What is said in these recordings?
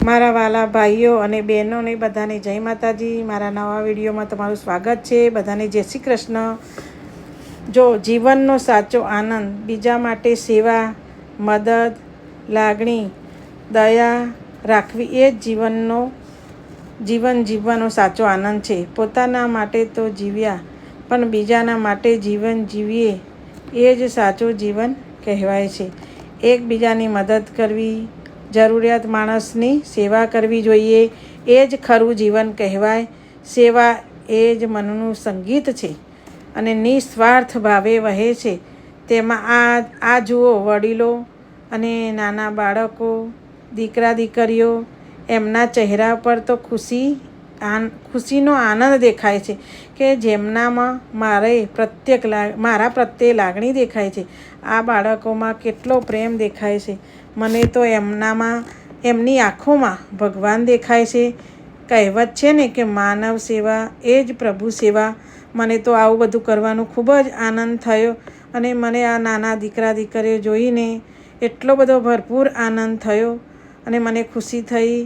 મારા વાલા ભાઈઓ અને બહેનોને બધાને જય માતાજી। મારા નવા વિડીયોમાં તમારું સ્વાગત છે। બધાને જય શ્રી કૃષ્ણ। જો જીવનનો સાચો આનંદ બીજા માટે સેવા, મદદ, લાગણી, દયા રાખવી એ જ જીવન જીવવાનો સાચો આનંદ છે। પોતાના માટે તો જીવ્યા, પણ બીજાના માટે જીવન જીવીએ એ જ સાચું જીવન કહેવાય છે। એકબીજાની મદદ કરવી, જરૂરિયાત માણસની સેવા કરવી જોઈએ, એ જ ખરું જીવન કહેવાય। સેવા એ જ મનનું સંગીત છે અને નિસ્વાર્થ ભાવે વહે છે। તેમાં આ જુઓ, વડીલો અને નાના બાળકો, દીકરા દીકરીઓ, એમના ચહેરા પર તો ખુશીનો આનંદ દેખાય છે કે જેમનામાં મારા પ્રત્યે લાગણી દેખાય છે। આ બાળકોમાં કેટલો પ્રેમ દેખાય છે। મને તો એમની આંખોમાં ભગવાન દેખાય છે। કહેવત છે ને કે માનવ સેવા એ જ પ્રભુ સેવા। મને તો આવું બધું કરવાનું ખૂબ જ આનંદ થયો અને મને આ નાના દીકરા દીકરીઓ જોઈને એટલો બધો ભરપૂર આનંદ થયો અને મને ખુશી થઈ।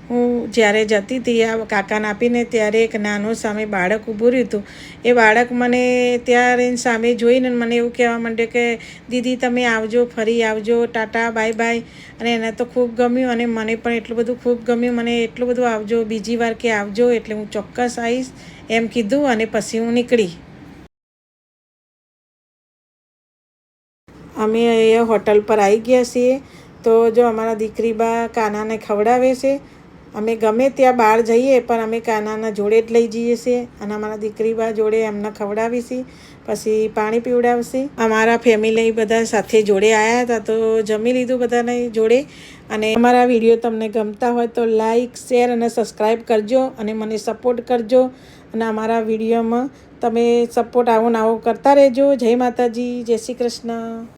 હું જ્યારે જતી હતી આ કાકાને આપીને, ત્યારે એક નાનું સામે બાળક ઊભું રહ્યું હતું। એ બાળક મને ત્યારે સામે જોઈને મને એવું કહેવા માંડ્યો કે દીદી તમે આવજો, ફરી આવજો, ટાટા બાય બાય। અને એને તો ખૂબ ગમ્યું અને મને પણ એટલું બધું ખૂબ ગમ્યું। મને એટલું બધું આવજો, બીજી વાર કે આવજો એટલે હું ચોક્કસ આવીશ એમ કીધું અને પછી હું નીકળી। અમે અહીંયા હોટલ પર આવી ગયા છીએ। તો જો અમારા દીકરી બા કાનાને ખવડાવે છે। અમે ગમે ત્યાં બહાર જઈએ પણ અમે કાનાના જોડે જ લઈ જઈએ છીએ અને અમારા દીકરી બા જોડે એમને ખવડાવીશી, પછી પાણી પીવડાવશી। અમારા ફેમિલી બધા સાથે જોડે આવ્યા હતા તો જમી લીધું બધાને જોડે। અને અમારા વિડીયો તમને ગમતા હોય તો લાઈક, શેર અને સબસ્ક્રાઈબ કરજો અને મને સપોર્ટ કરજો અને અમારા વિડીયોમાં તમે સપોર્ટ આવો કરતા રહેજો। જય માતાજી, જય શ્રી કૃષ્ણ।